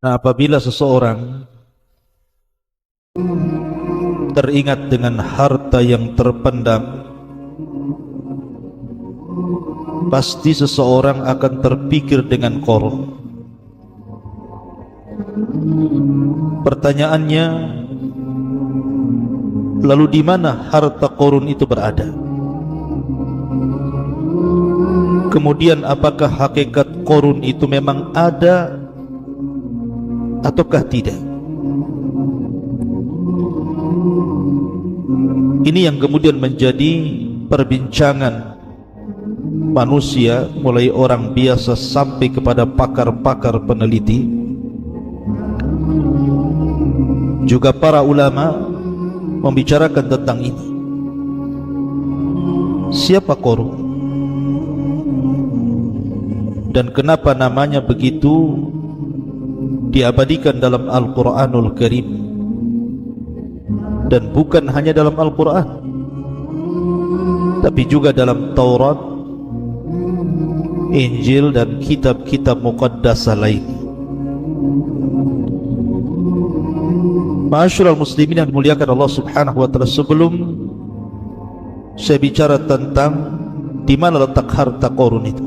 Nah, apabila seseorang teringat dengan harta yang terpendam, pasti seseorang akan terpikir dengan korun. Pertanyaannya, lalu di mana harta korun itu berada? Kemudian apakah hakikat korun itu memang ada ataukah tidak? Ini yang kemudian menjadi perbincangan manusia, mulai orang biasa sampai kepada pakar-pakar peneliti, juga para ulama membicarakan tentang ini. Siapa korun? Dan kenapa namanya begitu diabadikan dalam Al-Quranul Karim? Dan bukan hanya dalam Al-Quran, tapi juga dalam Taurat, Injil, dan kitab-kitab muqaddasah lain. Ma'asyiral muslimin yang dimuliakan Allah Subhanahu wa taala, sebelum saya bicara tentang di mana letak harta korun itu,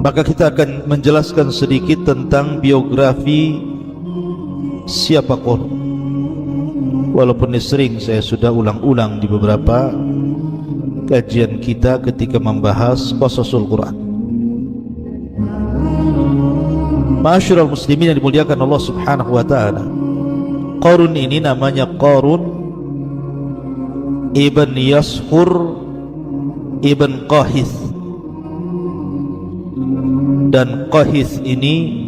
maka kita akan menjelaskan sedikit tentang biografi siapa korun. Walaupun ini sering saya sudah ulang-ulang di beberapa kajian kita ketika membahas qasasul Quran. Ma'asyiral muslimin yang dimuliakan Allah Subhanahu wa taala, Qarun ini namanya Qarun ibn Yashur ibn Qahith. Dan Qahith ini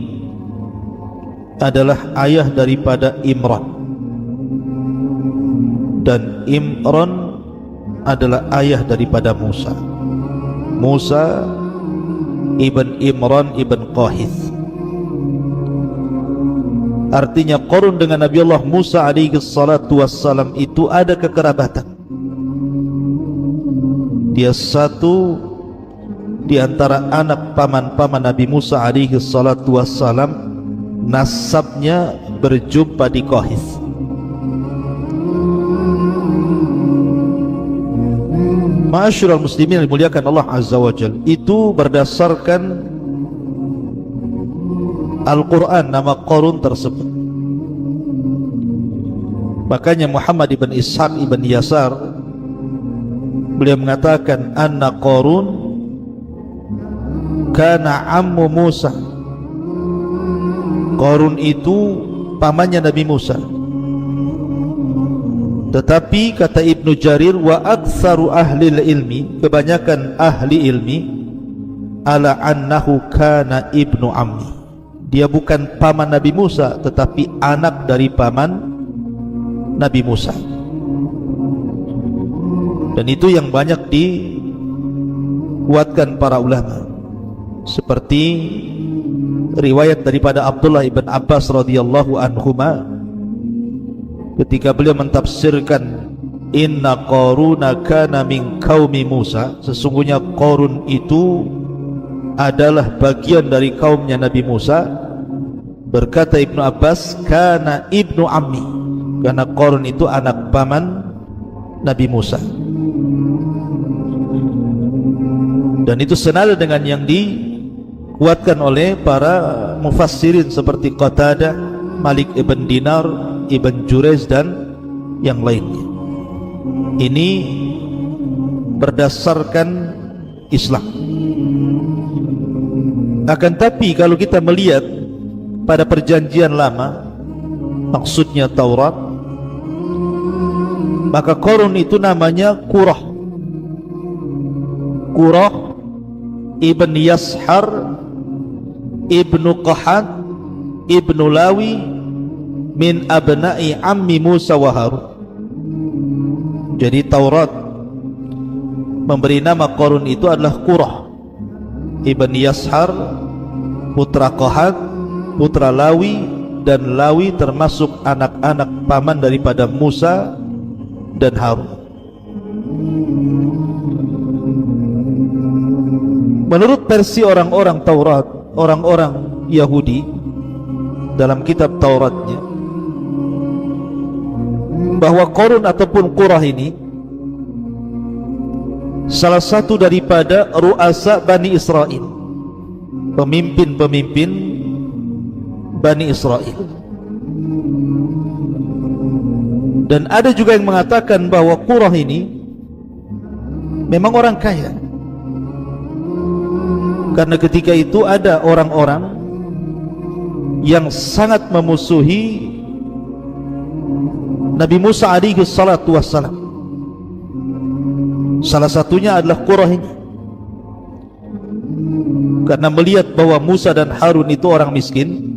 adalah ayah daripada Imran, dan Imran adalah ayah daripada Musa. Musa ibn Imran ibn Qahith. Artinya Qarun dengan Nabi Allah Musa alaihi salatu wassalam itu ada kekerabatan. Dia satu di antara anak paman-paman Nabi Musa alaihi salatu wassalam, nasabnya berjumpa di Qahith. Ma'asyiral muslimin yang dimuliakan Allah Azza wa Jalla, itu berdasarkan Al-Quran nama Qarun tersebut. Makanya Muhammad ibn Ishaq ibn Yasar, beliau mengatakan anna Qarun kana ammu Musa. Qarun itu pamannya Nabi Musa. Tetapi kata Ibnu Jarir, wa aktsaru ahli ilmi, kebanyakan ahli ilmi, ala annahu kana ibnu ammi. Dia bukan paman Nabi Musa, tetapi anak dari paman Nabi Musa. Dan itu yang banyak dikuatkan para ulama, seperti riwayat daripada Abdullah ibn Abbas radhiyallahu anhuma ketika beliau mentafsirkan inna Qaruna kana min qaumi Musa, sesungguhnya Qarun itu adalah bagian dari kaumnya Nabi Musa. Berkata Ibnu Abbas, kana ibnu ammi, karena Qarun itu anak paman Nabi Musa. Dan itu senada dengan yang dikuatkan oleh para mufassirin seperti Qatadah, Malik ibn Dinar, Ibn Jurayz, dan yang lainnya. Ini berdasarkan Islam. Akan tapi kalau kita melihat pada perjanjian lama, maksudnya Taurat, maka Qarun itu namanya Qurah. Qurah ibn Yashar ibnu Qahat ibnu Lawi min abna'i ammi Musa wa Harun. Jadi Taurat memberi nama Qarun itu adalah Qurah ibn Yashar, putra Qahat, putra Lawi, dan Lawi termasuk anak-anak paman daripada Musa dan Harun. Menurut versi orang-orang Taurat, orang-orang Yahudi dalam kitab Tauratnya, bahwa Qarun ataupun Qurah ini salah satu daripada ru'asa Bani Israel, pemimpin-pemimpin Bani Israel. Dan ada juga yang mengatakan bahwa Qurah ini memang orang kaya, karena ketika itu ada orang-orang yang sangat memusuhi Nabi Musa alaihi salatu wassalam. Salah satunya adalah Qurah ini, karena melihat bahwa Musa dan Harun itu orang miskin.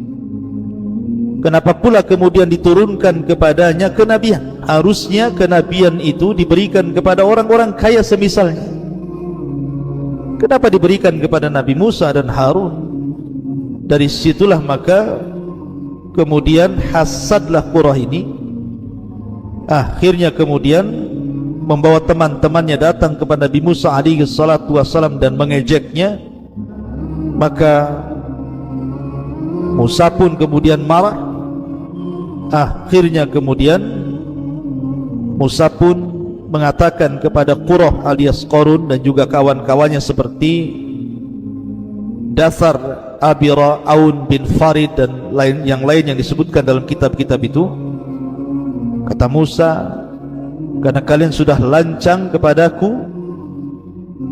Kenapa pula kemudian diturunkan kepadanya kenabian? Harusnya kenabian itu diberikan kepada orang-orang kaya semisalnya. Kenapa diberikan kepada Nabi Musa dan Harun? Dari situlah maka kemudian hasadlah Qurah ini. Akhirnya kemudian membawa teman-temannya datang kepada Nabi Musa alaihi salatu wassalam dan mengejeknya. Maka Musa pun kemudian marah. Akhirnya kemudian Musa pun mengatakan kepada Qurah alias Qarun dan juga kawan-kawannya seperti Dasar, Abira, Aun bin Farid dan yang lain yang disebutkan dalam kitab-kitab itu. Kata Musa, karena kalian sudah lancang kepadaku,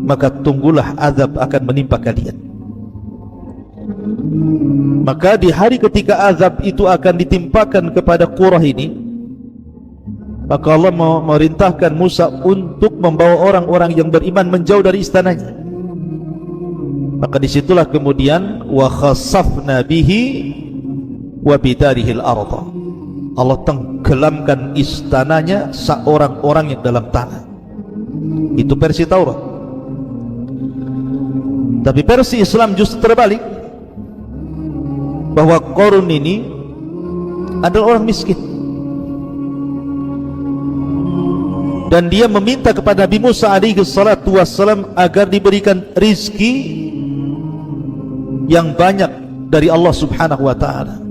maka tunggulah azab akan menimpa kalian. Maka di hari ketika azab itu akan ditimpakan kepada Qurah ini, maka Allah memerintahkan Musa untuk membawa orang-orang yang beriman menjauh dari istananya. Maka disitulah kemudian wa khasafna bihi wa bidarihil arda, Allah tenggelamkan istananya seorang-orang yang dalam tanah. Itu versi Taurat. Tapi versi Islam justru terbalik, bahwa Qarun ini adalah orang miskin, dan dia meminta kepada Nabi Musa alaihi salatu wassalam agar diberikan rizki yang banyak dari Allah subhanahu wa ta'ala.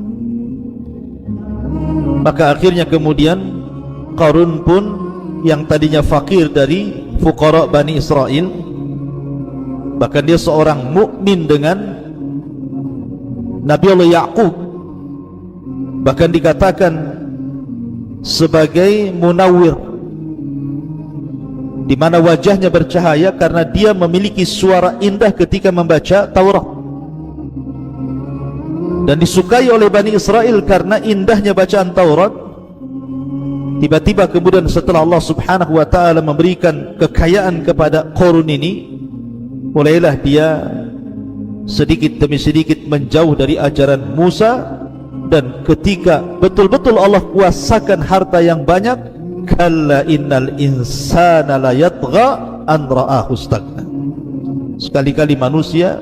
Maka akhirnya kemudian Qarun pun yang tadinya fakir dari fuqara Bani Israel, bahkan dia seorang mukmin dengan Nabi Allah Ya'qub, bahkan dikatakan sebagai munawwir, di mana wajahnya bercahaya karena dia memiliki suara indah ketika membaca Taurat, dan disukai oleh Bani Israel karena indahnya bacaan Taurat. Tiba-tiba kemudian setelah Allah subhanahu wa ta'ala memberikan kekayaan kepada Qarun ini, mulailah dia sedikit demi sedikit menjauh dari ajaran Musa. Dan ketika betul-betul Allah kuasakan harta yang banyak, kalla innal insana la yatgha an ra'ahu istaghna, sekali-kali manusia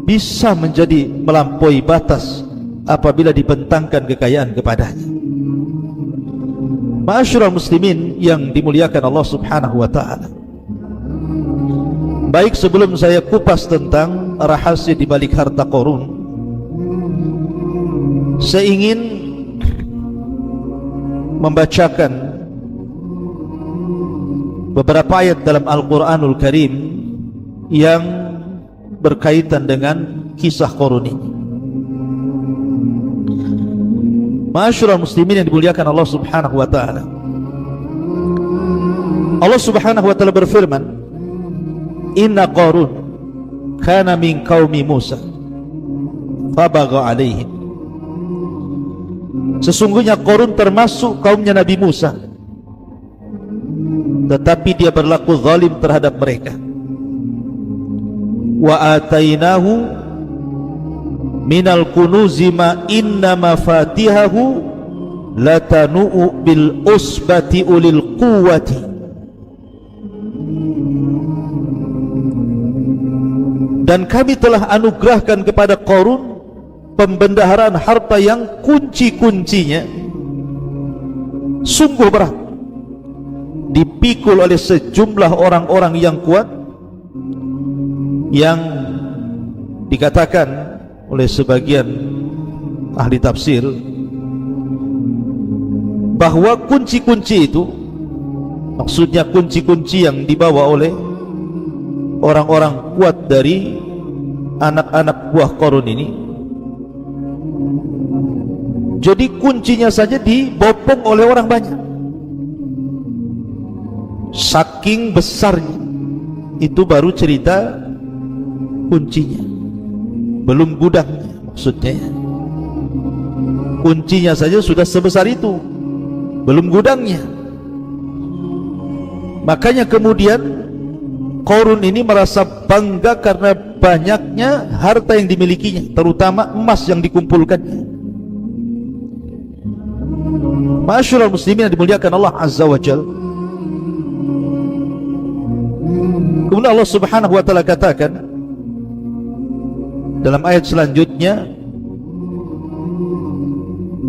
bisa menjadi melampaui batas apabila dibentangkan kekayaan kepadanya. Ma'asyiral muslimin yang dimuliakan Allah subhanahu wa ta'ala, baik sebelum saya kupas tentang rahasia di balik harta Qarun, saya ingin membacakan beberapa ayat dalam Al-Quranul Karim yang berkaitan dengan kisah Qarun ini. Ma'asyiral muslimin yang dimuliakan Allah subhanahu wa ta'ala, Allah subhanahu wa ta'ala berfirman, inna Qarun kana min qaumi Musa fabagha alaihim, sesungguhnya Qarun termasuk kaumnya Nabi Musa, tetapi dia berlaku zalim terhadap mereka. Wa atainahu minal kunuzi ma inna mafatihahu latanu'u bil usbati ulil quwwati, dan kami telah anugerahkan kepada Qarun pembendaharaan harta yang kunci-kuncinya sungguh berat, dipikul oleh sejumlah orang-orang yang kuat, yang dikatakan oleh sebagian ahli tafsir bahwa kunci-kunci itu, maksudnya kunci-kunci yang dibawa oleh orang-orang kuat dari anak-anak buah Qarun ini, jadi kuncinya saja dibopong oleh orang banyak, saking besarnya. Itu baru cerita kuncinya, belum gudangnya. Maksudnya kuncinya saja sudah sebesar itu, belum gudangnya. Makanya kemudian Qarun ini merasa bangga karena banyaknya harta yang dimilikinya, terutama emas yang dikumpulkannya. Ma'asyiral muslimin yang dimuliakan Allah Azza wa Jalla, kemudian Allah Subhanahu wa taala katakan dalam ayat selanjutnya,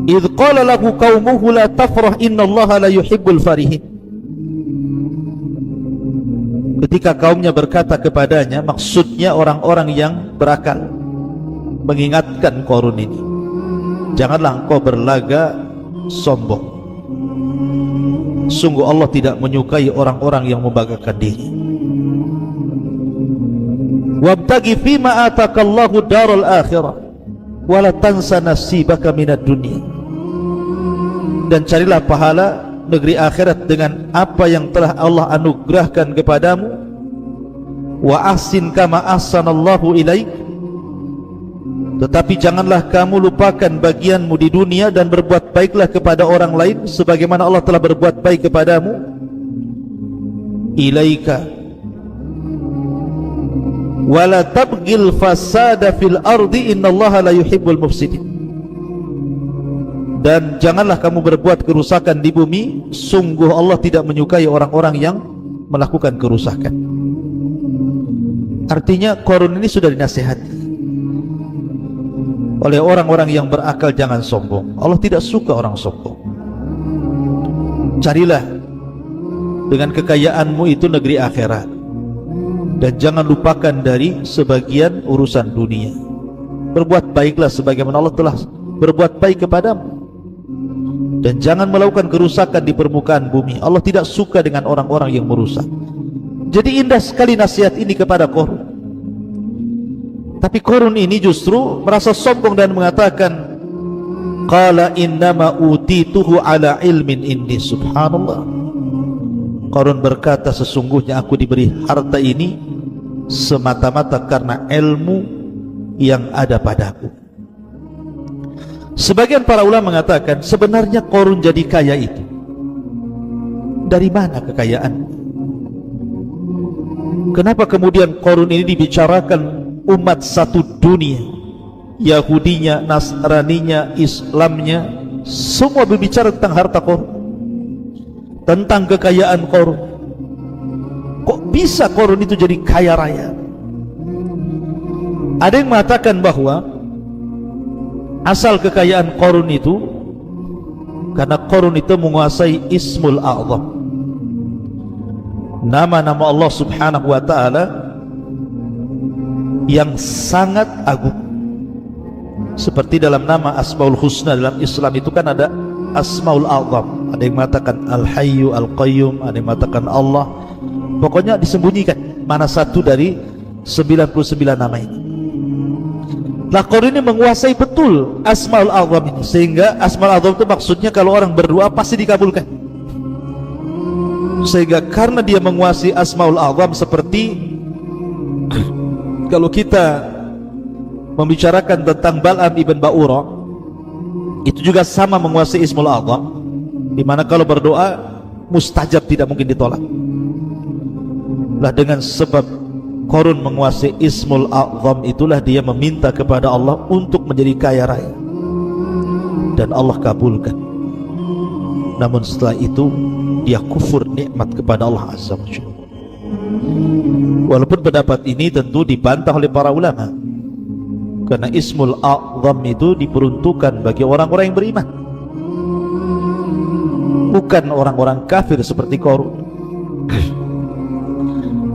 "Idz qala lahu qaumuhu la tafrah innallaha la yuhibbul farihin." Ketika kaumnya berkata kepadanya, maksudnya orang-orang yang berakal, mengingatkan Qarun ini, janganlah engkau berlaga sombong, sungguh Allah tidak menyukai orang-orang yang membanggakan diri. Wabtaghi fima atakallahu darul akhirah wala tansa nasibaka minad dunya, dan carilah pahala negeri akhirat dengan apa yang telah Allah anugerahkan kepadamu. Wa ahsin kama ahsanallahu ilaik, tetapi janganlah kamu lupakan bagianmu di dunia dan berbuat baiklah kepada orang lain sebagaimana Allah telah berbuat baik kepadamu. Ilaika wala tabghil fasada fil ardi innallaha la yuhibbul mufsidin, dan janganlah kamu berbuat kerusakan di bumi, sungguh Allah tidak menyukai orang-orang yang melakukan kerusakan. Artinya Qarun ini sudah dinasihati oleh orang-orang yang berakal, jangan sombong. Allah tidak suka orang sombong. Carilah dengan kekayaanmu itu negeri akhirat, dan jangan lupakan dari sebagian urusan dunia. Berbuat baiklah sebagaimana Allah telah berbuat baik kepadamu, dan jangan melakukan kerusakan di permukaan bumi. Allah tidak suka dengan orang-orang yang merusak. Jadi indah sekali nasihat ini kepada Qarun. Tapi Qarun ini justru merasa sombong dan mengatakan, qala innama utituhu ala ilmin indi. Subhanallah, Qarun berkata, sesungguhnya aku diberi harta ini semata-mata karena ilmu yang ada padaku. Sebagian para ulama mengatakan, sebenarnya Qarun jadi kaya itu dari mana kekayaan? Kenapa kemudian Qarun ini dibicarakan umat satu dunia, Yahudinya, Nasraninya, Islamnya, semua berbicara tentang harta Qarun, tentang kekayaan Qarun. Kok bisa Qarun itu jadi kaya raya? Ada yang mengatakan bahwa asal kekayaan Qarun itu karena Qarun itu menguasai Ismul A'zam, nama-nama Allah Subhanahu wa ta'ala yang sangat agung. Seperti dalam nama Asmaul Husna dalam Islam itu kan ada Asmaul A'zam. Ada yang mengatakan Al-Hayyu, Al-Qayyum, ada yang mengatakan Allah. Pokoknya disembunyikan mana satu dari 99 nama ini. Nah, Qarun ini menguasai betul Asmaul A'zam ini, sehingga Asmaul A'zam itu maksudnya kalau orang berdoa pasti dikabulkan. Sehingga karena dia menguasai Asmaul A'zam, seperti kalau kita membicarakan tentang Bal'am ibn Ba'ura, itu juga sama menguasai Ismul A'zam, dimana kalau berdoa mustajab, tidak mungkin ditolak. Lah dengan sebab Qarun menguasai Ismul A'zam itulah dia meminta kepada Allah untuk menjadi kaya raya, dan Allah kabulkan. Namun setelah itu dia kufur nikmat kepada Allah Azza wa Jalla. Walaupun pendapat ini tentu dibantah oleh para ulama, karena Ismul A'zam itu diperuntukkan bagi orang-orang yang beriman, bukan orang-orang kafir seperti Qarun.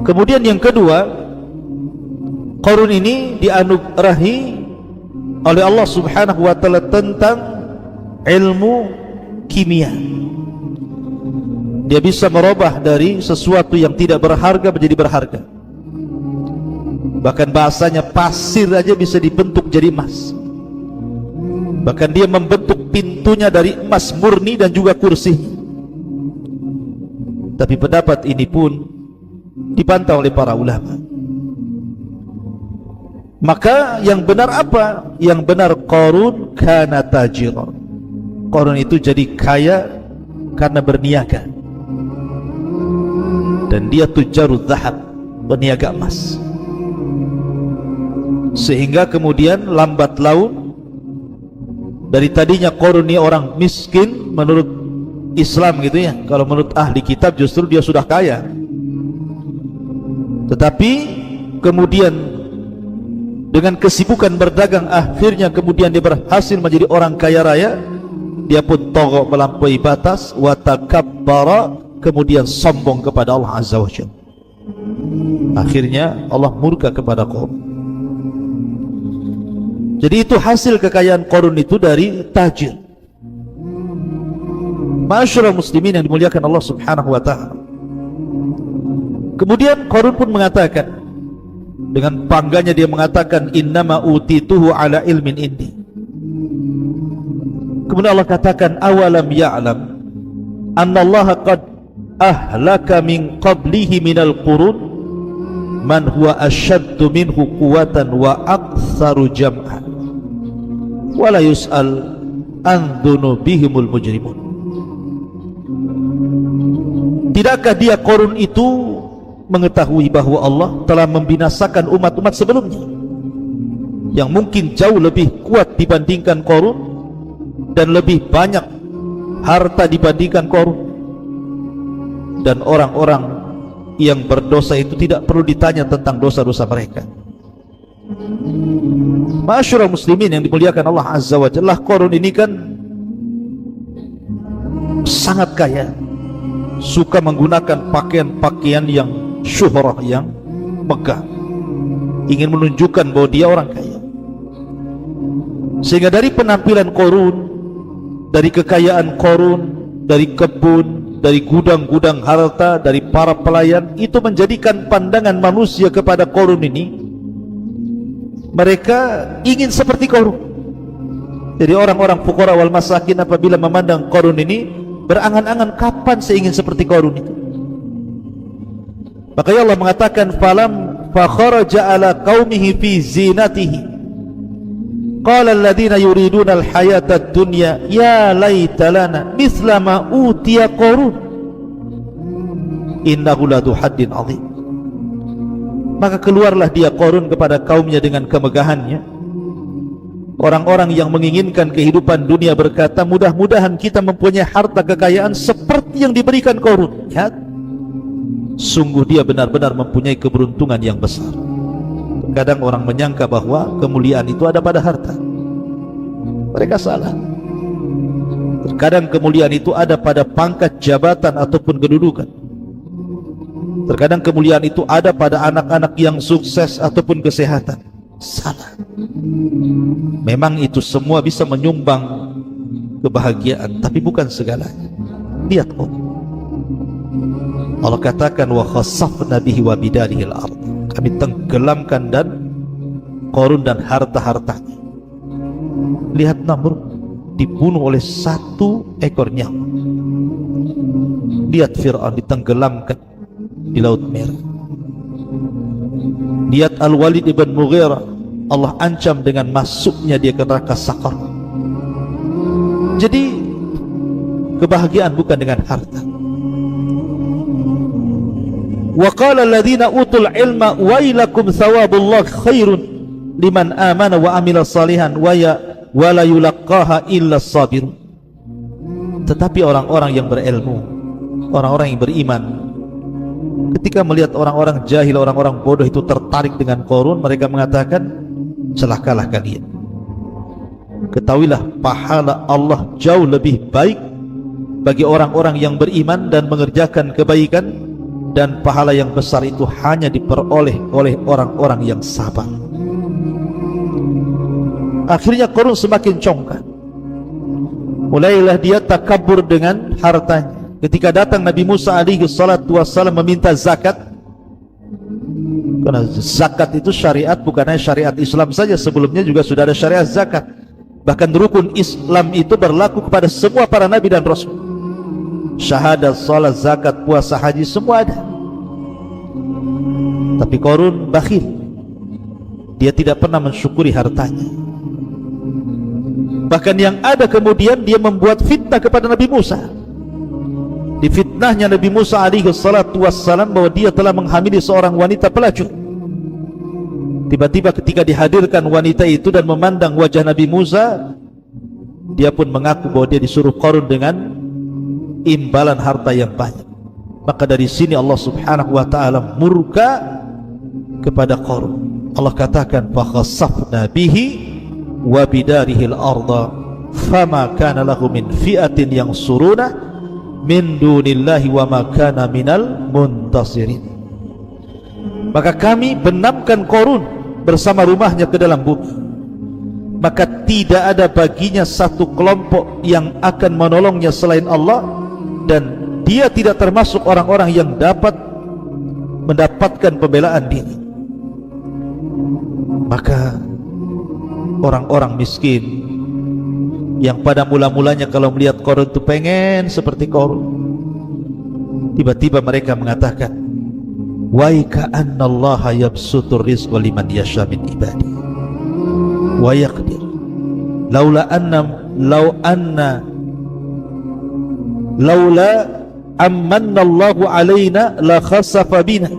Kemudian yang kedua, Qarun ini dianugerahi oleh Allah Subhanahu wa taala tentang ilmu kimia. Dia bisa merubah dari sesuatu yang tidak berharga menjadi berharga. Bahkan bahasanya pasir aja bisa dibentuk jadi emas. Bahkan dia membentuk pintunya dari emas murni dan juga kursinya. Tapi pendapat ini pun dibantah oleh para ulama. Maka yang benar apa? Yang benar Qarun kana tajiran. Qarun itu jadi kaya karena berniaga. Dan dia tujarud zahab, berniaga emas. Sehingga kemudian lambat laun, dari tadinya Qarun ini orang miskin menurut Islam gitu ya. Kalau menurut ahli kitab justru dia sudah kaya. Tetapi kemudian dengan kesibukan berdagang, akhirnya kemudian dia berhasil menjadi orang kaya raya. Dia pun togok melampaui batas, wa takabbara, kemudian sombong kepada Allah Azza wa Jalla. Akhirnya Allah murka kepada Qarun. Jadi itu hasil kekayaan Qarun itu dari tajir. Ma'asyiral muslimin yang dimuliakan Allah Subhanahu wa taala. Kemudian Qarun pun mengatakan, dengan bangganya dia mengatakan, innama utituhu ala ilmin indi. Kemudian Allah katakan, awalam ya'lam annallaha qad ahlaka min qablihi minal qurun man huwa asyaddu minhu quwatan wa aktsaru jam'an wa la yus'al an dzunubihimul mujrimun. Tidakkah dia Qarun itu mengetahui bahwa Allah telah membinasakan umat-umat sebelumnya yang mungkin jauh lebih kuat dibandingkan Qarun dan lebih banyak harta dibandingkan Qarun, dan orang-orang yang berdosa itu tidak perlu ditanya tentang dosa-dosa mereka. Ma'asyiral muslimin yang dimuliakan Allah Azza wa Jalla, Qarun ini kan sangat kaya, suka menggunakan pakaian-pakaian yang syuhrah, yang megah, ingin menunjukkan bahwa dia orang kaya. Sehingga dari penampilan Qarun, dari kekayaan Qarun, dari kebun, dari gudang-gudang harta, dari para pelayan, itu menjadikan pandangan manusia kepada Qarun ini, mereka ingin seperti Qarun. Jadi orang-orang fuqara wal masakin apabila memandang Qarun ini, berangan-angan kapan saya ingin seperti Qarun itu. Maka Allah mengatakan, falam fakharaja ala qaumihi fi zinatihi qala alladhina yuriduna alhayata ad-dunya ya laita lana mithla ma utiya Qarun innahu ladu haddin azim. Maka keluarlah dia Qarun kepada kaumnya dengan kemegahannya. Orang-orang yang menginginkan kehidupan dunia berkata, mudah-mudahan kita mempunyai harta kekayaan seperti yang diberikan Qarun. Lihat, sungguh dia benar-benar mempunyai keberuntungan yang besar. Kadang orang menyangka bahwa kemuliaan itu ada pada harta. Mereka salah. Terkadang kemuliaan itu ada pada pangkat jabatan ataupun kedudukan. Terkadang kemuliaan itu ada pada anak-anak yang sukses ataupun kesehatan. Salah. Memang itu semua bisa menyumbang kebahagiaan, tapi bukan segalanya. Lihat Allah katakan, wa khassafna bihi wa bidarihi al-ard. Kami tenggelamkan dan Qarun dan harta-hartanya. Lihat Namrud dibunuh oleh satu ekor nyawa. Lihat Fir'aun ditenggelamkan di Laut Merah. Lihat Al-Walid ibn Mughirah, Allah ancam dengan masuknya dia ke neraka Saqar. Jadi kebahagiaan bukan dengan harta. Wa qala alladhina utul ilma wailakum thawabullah khairun liman amana wa amila salihan wa la yulaqqaha illa sabirun. Tetapi orang-orang yang berilmu, orang-orang yang beriman, ketika melihat orang-orang jahil, orang-orang bodoh itu tertarik dengan Qarun, mereka mengatakan, celakalah kalian. Ketahuilah pahala Allah jauh lebih baik bagi orang-orang yang beriman dan mengerjakan kebaikan, dan pahala yang besar itu hanya diperoleh oleh orang-orang yang sabar. Akhirnya Qarun semakin congkak. Mulailah dia takabur dengan hartanya. Ketika datang Nabi Musa alaihi salatu wassalam meminta zakat, karena zakat itu syariat, bukan hanya syariat Islam saja, sebelumnya juga sudah ada syariat zakat. Bahkan rukun Islam itu berlaku kepada semua para nabi dan rasul. Syahadat, salat, zakat, puasa, haji, semua ada. Tapi Qarun bakhil. Dia tidak pernah mensyukuri hartanya. Bahkan yang ada kemudian dia membuat fitnah kepada Nabi Musa. Difitnahnya Nabi Musa alaihi salatu wassalam bahwa dia telah menghamili seorang wanita pelacur. Tiba-tiba ketika dihadirkan wanita itu dan memandang wajah Nabi Musa, dia pun mengaku bahwa dia disuruh Qarun dengan imbalan harta yang banyak. Maka dari sini Allah subhanahu wa ta'ala murka kepada Qarun. Allah katakan, فَخَسَفْنَا بِهِ وَبِدَارِهِ الْأَرْضَ فَمَا كَانَ لَهُ مِنْ فِئَةٍ يَنْصُرُونَهُ مِنْ دُونِ اللَّهِ وَمَا كَانَ مِنَ الْمُنْتَصِرِينَ. Maka kami benamkan Qarun bersama rumahnya ke dalam bumi, maka tidak ada baginya satu kelompok yang akan menolongnya selain Allah, dan dia tidak termasuk orang-orang yang dapat mendapatkan pembelaan diri. Maka orang-orang miskin yang pada mula-mulanya kalau melihat Qarun itu pengen seperti Qarun, tiba-tiba mereka mengatakan, wa ka'anna Allah yabsutur rizqa liman yasha min ibadi wa yaqdir laula amanna Allahu alaina la khasafa bina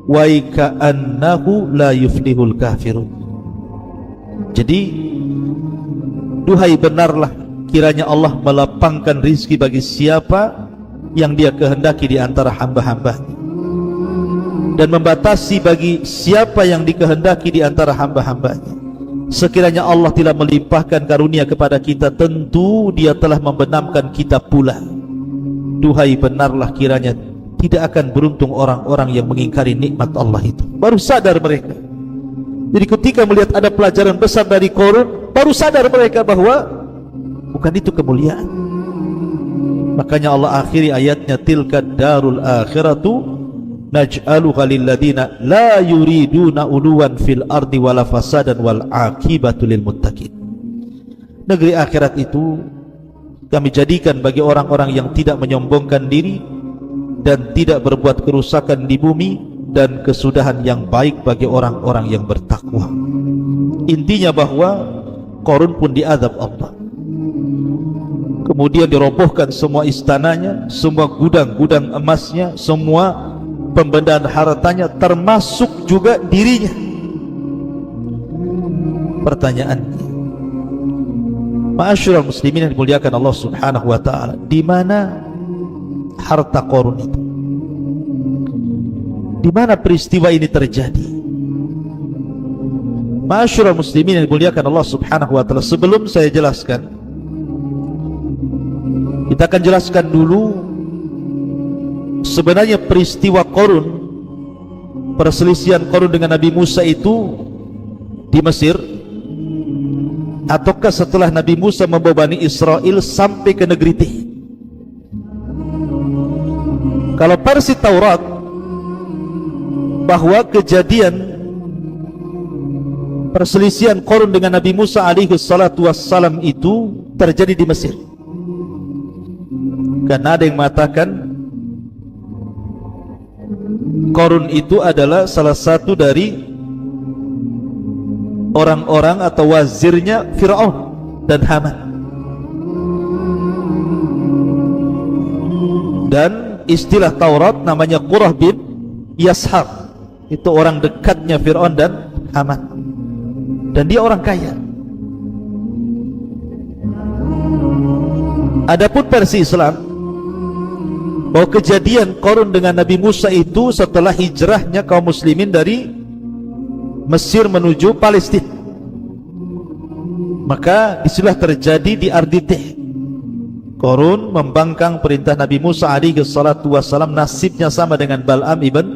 wa ka'annahu la yuflihul kafirun. Jadi duhai benarlah kiranya Allah melapangkan rizki bagi siapa yang dia kehendaki di antara hamba-hambanya, dan membatasi bagi siapa yang dikehendaki di antara hamba-hambanya. Sekiranya Allah tidak melimpahkan karunia kepada kita, tentu dia telah membenamkan kita pula. Duhai benarlah kiranya tidak akan beruntung orang-orang yang mengingkari nikmat Allah itu. Baru sadar mereka. Jadi ketika melihat ada pelajaran besar dari Qarun, baru sadar mereka bahwa bukan itu kemuliaan. Makanya Allah akhiri ayatnya, tilka darul akhiratu naj'aluha lilladina la yuriduna uluwan fil ardi wala fasadan wal aqibatu lil muttaqin. Negeri akhirat itu kami jadikan bagi orang-orang yang tidak menyombongkan diri dan tidak berbuat kerusakan di bumi, dan kesudahan yang baik bagi orang-orang yang bertakwa. Intinya bahwa Qarun pun diazab Allah. Kemudian dirobohkan semua istananya, semua gudang-gudang emasnya, semua pembendaan hartanya, termasuk juga dirinya. Pertanyaannya, ma'asyiral muslimin yang dimuliakan Allah subhanahu wa ta'ala, di mana harta Qarun itu? Di mana peristiwa ini terjadi? Ma'asyiral muslimin yang dimuliakan Allah subhanahu wa ta'ala, sebelum saya jelaskan, kita akan jelaskan dulu sebenarnya peristiwa Qarun, perselisihan Qarun dengan Nabi Musa itu di Mesir, ataukah setelah Nabi Musa membawa Bani Israel sampai ke negeri Tih? Kalau versi Taurat, bahwa kejadian perselisihan Qarun dengan Nabi Musa alaihi salatu wassalam itu terjadi di Mesir. Karena ada yang mengatakan Qarun itu adalah salah satu dari orang-orang atau wazirnya Fir'aun dan Haman, dan istilah Taurat namanya Qurah bin Yashar. Itu orang dekatnya Fir'aun dan Haman, dan dia orang kaya. Adapun versi Islam bahwa kejadian Qarun dengan Nabi Musa itu setelah hijrahnya kaum muslimin dari Mesir menuju Palestina. Maka disitulah terjadi di Ardi Tih. Qarun membangkang perintah Nabi Musa alaihi salatu wassalam. Nasibnya sama dengan Bal'am ibn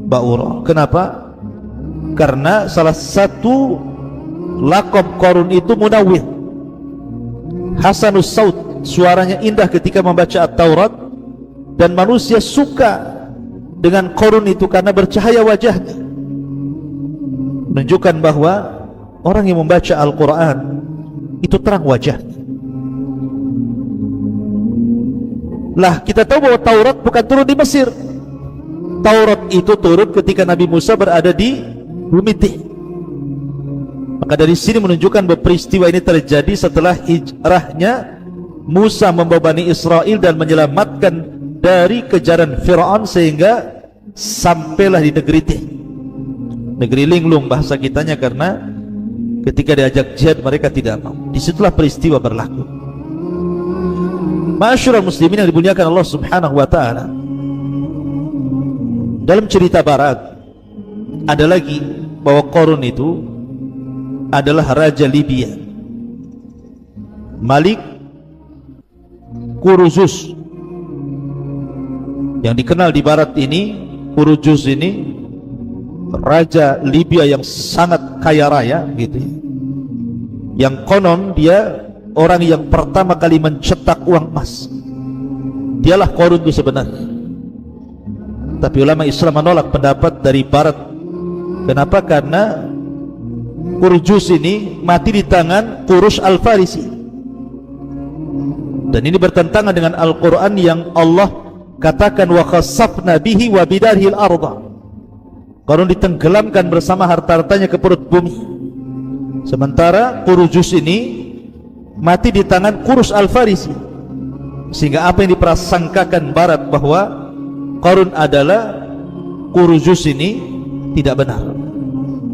Ba'urah. Kenapa? Karena salah satu Lakom Qarun itu munawwir, hasanus saut, suaranya indah ketika membaca At-Taurat, dan manusia suka dengan Qarun itu karena bercahaya wajahnya, menunjukkan bahwa orang yang membaca Al-Quran itu terang wajahnya. Lah, kita tahu bahwa Taurat bukan turun di Mesir. Taurat itu turun ketika Nabi Musa berada di Bumi Tih. Maka dari sini menunjukkan bahwa peristiwa ini terjadi setelah hijrahnya Musa membawa Bani Israel dan menyelamatkan dari kejaran Fir'aun, sehingga sampailah di negeri Tih, negeri linglung bahasa kitanya, karena ketika diajak jihad mereka tidak mau. Disitulah peristiwa berlaku. Ma'asyiral muslimin yang dimuliakan Allah Subhanahu wa ta'ala, dalam cerita barat ada lagi bahwa Qarun itu adalah raja Libya, Malik Kuruzus, yang dikenal di barat ini. Kuruzus ini raja Libya yang sangat kaya raya gitu ya. Yang konon dia orang yang pertama kali mencetak uang emas. Dialah Qarun itu sebenarnya. Tapi ulama Islam menolak pendapat dari barat. Kenapa? Karena Kuruzus ini mati di tangan Qurus Al-Farisi, dan ini bertentangan dengan Al-Quran yang Allah katakan wa khasafna bihi wa bidarihi al-ardha. Qarun ditenggelamkan bersama harta-hartanya ke perut bumi. Sementara Kuruzus ini mati di tangan Qurus Al-Farisi, sehingga apa yang diprasangkakan barat bahwa Qarun adalah Kuruzus ini tidak benar,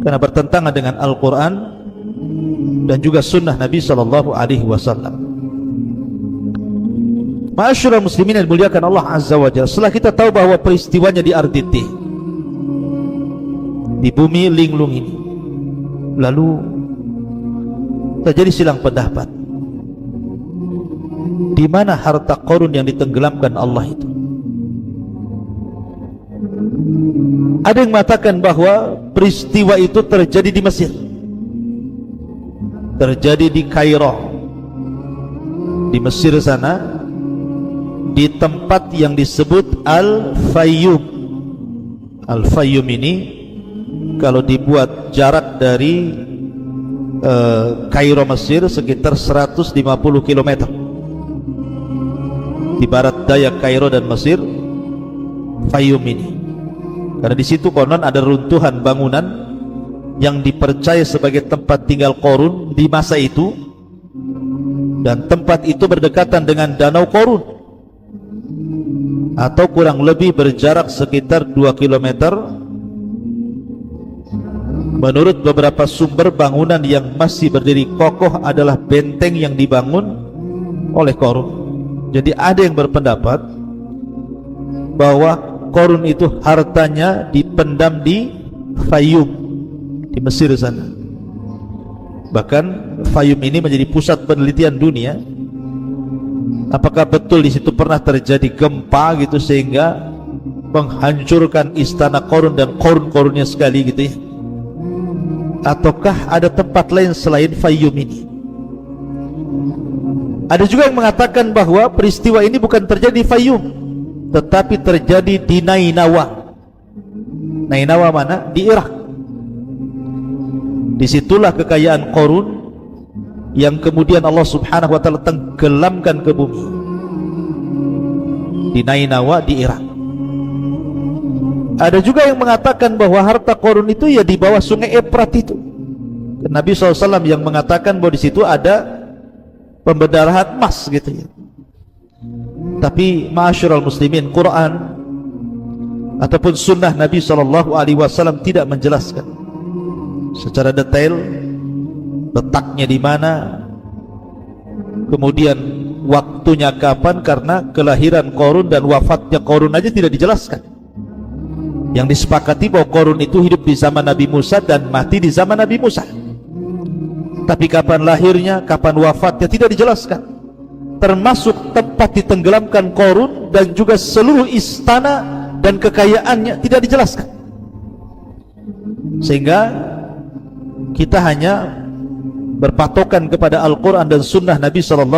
karena bertentangan dengan Al-Quran dan juga sunnah Nabi SAW. Ma'asyiral muslimin yang dimuliakan Allah Azza wa Jalla, setelah kita tahu bahwa peristiwanya di Arditi, di bumi linglung ini, lalu terjadi silang pendapat. Di mana harta Qarun yang ditenggelamkan Allah itu? Ada yang mengatakan bahwa peristiwa itu terjadi di Mesir, terjadi di Kairo, di Mesir sana, di tempat yang disebut Al-Fayyum. Al-Fayyum ini kalau dibuat jarak dari Kairo Mesir sekitar 150 km di barat daya Kairo dan Mesir, Fayyum ini. Karena di situ konon ada runtuhan bangunan yang dipercaya sebagai tempat tinggal Qarun di masa itu, dan tempat itu berdekatan dengan Danau Qarun, atau kurang lebih berjarak sekitar 2 km. Menurut beberapa sumber, bangunan yang masih berdiri kokoh adalah benteng yang dibangun oleh Qarun. Jadi ada yang berpendapat bahwa Qarun itu hartanya dipendam di Fayyum, di Mesir sana. Bahkan Fayyum ini menjadi pusat penelitian dunia. Apakah betul di situ pernah terjadi gempa gitu sehingga menghancurkan istana Qarun dan Qarun-Qarunnya sekali gitu ya? Ataukah ada tempat lain selain Fayyum ini? Ada juga yang mengatakan bahwa peristiwa ini bukan terjadi di Fayyum, tetapi terjadi di Nainawa. Nainawa mana? Di Irak. Disitulah kekayaan Qarun yang kemudian Allah Subhanahu wa ta'ala tenggelamkan ke bumi, di Nainawa di Irak. Ada juga yang mengatakan bahwa harta Qarun itu ya di bawah sungai Efrat itu. Nabi SAW yang mengatakan bahwa di situ ada pembendarahan emas gitu ya. Tapi ma'asyiral muslimin, Quran ataupun sunnah Nabi SAW tidak menjelaskan secara detail letaknya di mana, kemudian waktunya kapan, karena kelahiran Qarun dan wafatnya Qarun aja tidak dijelaskan. Yang disepakati bahwa Qarun itu hidup di zaman Nabi Musa dan mati di zaman Nabi Musa. Tapi kapan lahirnya, kapan wafatnya tidak dijelaskan. Termasuk tempat ditenggelamkan Qarun dan juga seluruh istana dan kekayaannya tidak dijelaskan. Sehingga kita hanya berpatokan kepada Al-Quran dan Sunnah Nabi SAW,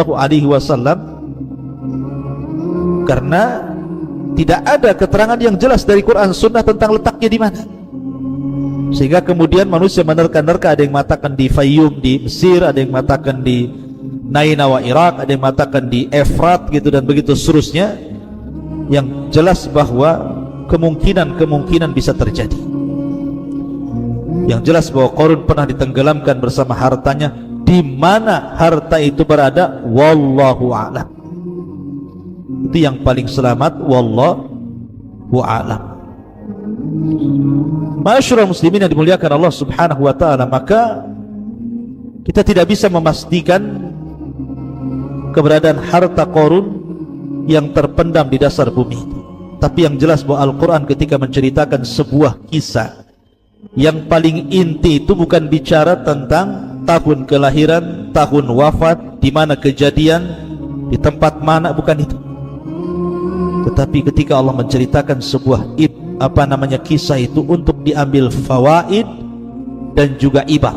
karena tidak ada keterangan yang jelas dari Quran Sunnah tentang letaknya di mana. Sehingga kemudian manusia menerka-nerka, ada yang mengatakan di Fayyum di Mesir, ada yang mengatakan di Nainawa Irak, ada yang mengatakan di Efrat gitu, dan begitu seterusnya. Yang jelas bahwa kemungkinan bisa terjadi. Yang jelas bahwa Qarun pernah ditenggelamkan bersama hartanya. Di mana harta itu berada, wallahu a'lam. Itu yang paling selamat, wallahu a'lam. Ma'asyiral muslimin yang dimuliakan Allah Subhanahu wa taala, maka kita tidak bisa memastikan keberadaan harta Qarun yang terpendam di dasar bumi. Tapi yang jelas bahwa Al-Quran ketika menceritakan sebuah kisah, yang paling inti itu bukan bicara tentang tahun kelahiran, tahun wafat, di mana kejadian, di tempat mana, bukan itu. Tetapi ketika Allah menceritakan sebuah kisah itu untuk diambil fawaid dan juga ibrah.